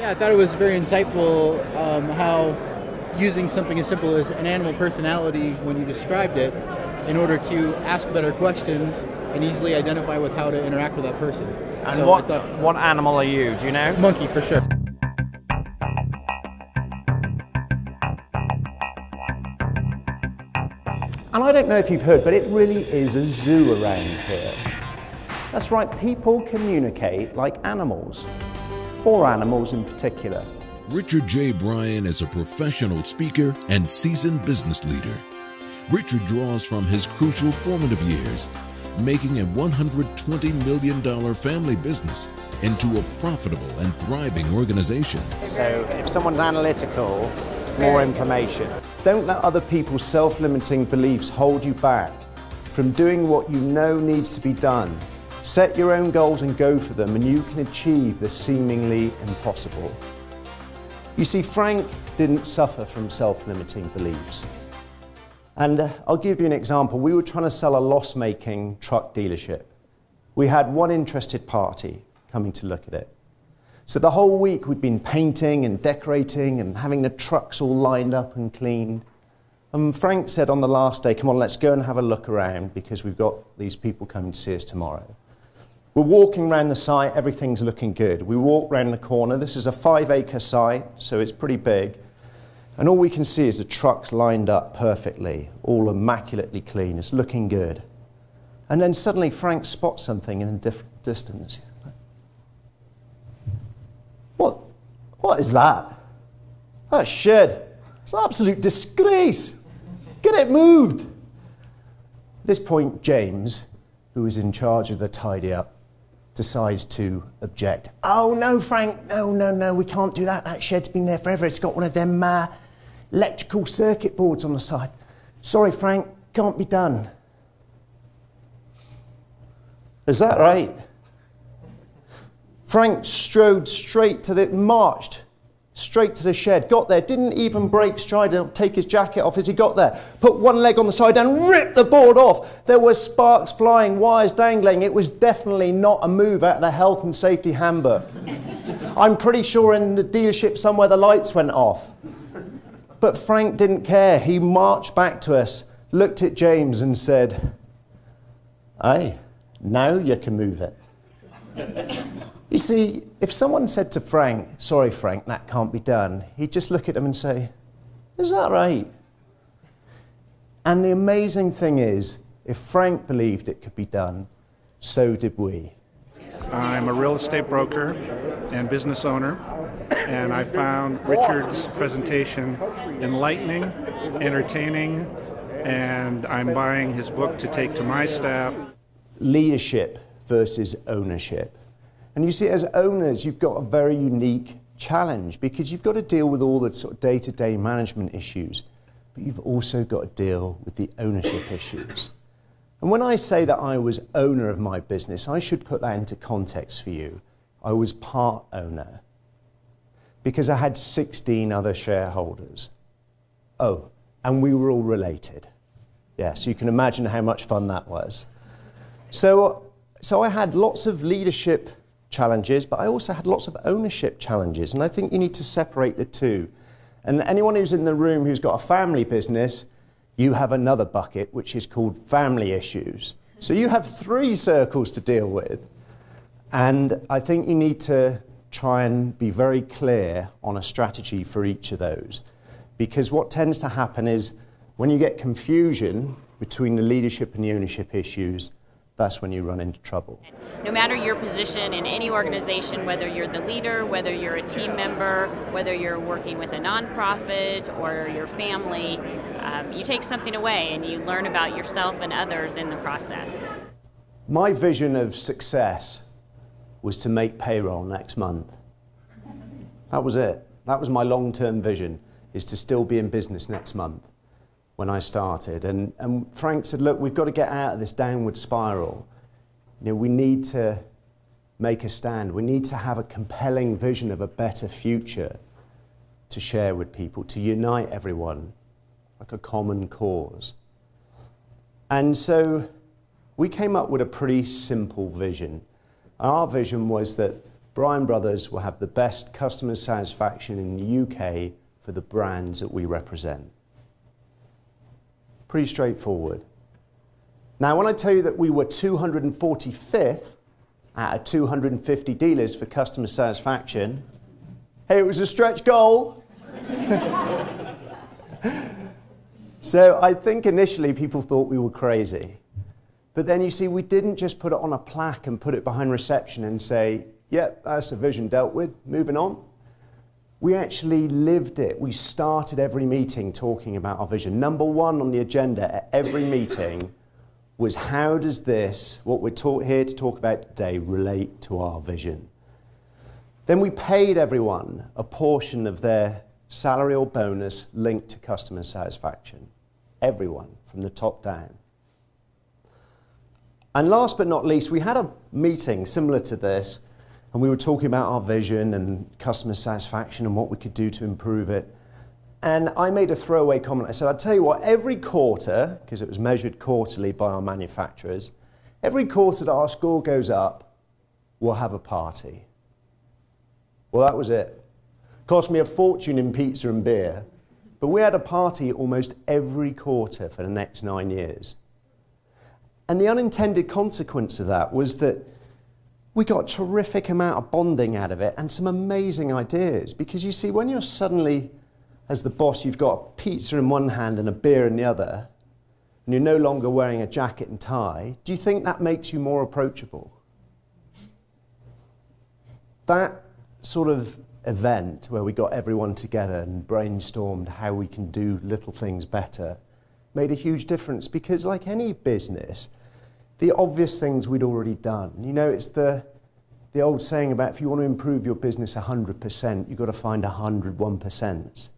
Yeah, I thought it was very insightful how using something as simple as an animal personality when you described it in order to ask better questions and easily identify with how to interact with that person. And So what animal are you? Do you know? monkey for sure. And I don't know if you've heard, but it really is a zoo around here. That's right, people communicate like animals. 4 animals in particular. Richard J. Bryan is a professional speaker and seasoned business leader. Richard draws from his crucial formative years, making a $120 million family business into a profitable and thriving organization. So if someone's analytical, more information. Don't let other people's self-limiting beliefs hold you back from doing what you know needs to be done. Set your own goals and go for them, and you can achieve the seemingly impossible. You see, Frank didn't suffer from self-limiting beliefs. And I'll give you an example. We were trying to sell a loss-making truck dealership. We had one interested party coming to look at it. So the whole week we'd been painting and decorating and having the trucks all lined up and cleaned. And Frank said on the last day, come on, let's go and have a look around because we've got these people coming to see us tomorrow. We're walking around the site, everything's looking good. We walk around the corner. This is a 5-acre site, so it's pretty big. And all we can see is the trucks lined up perfectly, all immaculately clean. It's looking good. And then suddenly Frank spots something in the distance. What is that? That shed. It's an absolute disgrace. Get it moved. At this point, James, who is in charge of the tidy up, decides to object. Oh, no, Frank, no, we can't do that. That shed's been there forever. It's got one of them electrical circuit boards on the side. Sorry, Frank, can't be done. Is that right? Frank marched straight to the shed, got there, didn't even break stride and take his jacket off as he got there, put one leg on the side and ripped the board off. There were sparks flying, wires dangling. It was definitely not a move out of the health and safety handbook. I'm pretty sure in the dealership somewhere the lights went off. But Frank didn't care. He marched back to us, looked at James and said, "Aye, now you can move it." You see, if someone said to Frank, "Sorry, Frank, that can't be done," he'd just look at them and say, "Is that right?" And the amazing thing is, if Frank believed it could be done, so did we. I'm a real estate broker and business owner, and I found Richard's presentation enlightening, entertaining, and I'm buying his book to take to my staff. Leadership versus ownership. And you see, as owners, you've got a very unique challenge because you've got to deal with all the sort of day-to-day management issues, but you've also got to deal with the ownership issues. And when I say that I was owner of my business, I should put that into context for you. I was part owner because I had 16 other shareholders. Oh, and we were all related. Yeah, so you can imagine how much fun that was. So I had lots of leadership challenges, but I also had lots of ownership challenges, and I think you need to separate the two. And anyone who's in the room who's got a family business, you have another bucket, which is called family issues. So you have 3 circles to deal with, and I think you need to try and be very clear on a strategy for each of those, because what tends to happen is when you get confusion between the leadership and the ownership issues, that's when you run into trouble. No matter your position in any organization, whether you're the leader, whether you're a team member, whether you're working with a nonprofit or your family, you take something away and you learn about yourself and others in the process. My vision of success was to make payroll next month. That was it. That was my long-term vision, is to still be in business next month. When I started, and Frank said, look, we've got to get out of this downward spiral. You know, we need to make a stand. We need to have a compelling vision of a better future to share with people, to unite everyone, like a common cause. And so we came up with a pretty simple vision. Our vision was that Bryan Brothers will have the best customer satisfaction in the UK for the brands that we represent. Pretty straightforward. Now, when I tell you that we were 245th out of 250 dealers for customer satisfaction, hey, it was a stretch goal. So I think initially people thought we were crazy. But then you see, we didn't just put it on a plaque and put it behind reception and say, yep, that's a vision dealt with, moving on. We actually lived it. We started every meeting talking about our vision. Number one on the agenda at every meeting was, how does this, what we're here to talk about today, relate to our vision? Then we paid everyone a portion of their salary or bonus linked to customer satisfaction. Everyone, from the top down. And last but not least, we had a meeting similar to this, and we were talking about our vision and customer satisfaction and what we could do to improve it. And I made a throwaway comment. I said, I'll tell you what, every quarter, because it was measured quarterly by our manufacturers, every quarter that our score goes up, we'll have a party. Well, that was it. Cost me a fortune in pizza and beer, but we had a party almost every quarter for the next 9 years. And the unintended consequence of that was that we got a terrific amount of bonding out of it and some amazing ideas. Because you see, when you're suddenly, as the boss, you've got a pizza in one hand and a beer in the other, and you're no longer wearing a jacket and tie, do you think that makes you more approachable? That sort of event where we got everyone together and brainstormed how we can do little things better made a huge difference, because like any business, the obvious things we'd already done. You know, it's the old saying about, if you want to improve your business 100%, you've got to find 101%.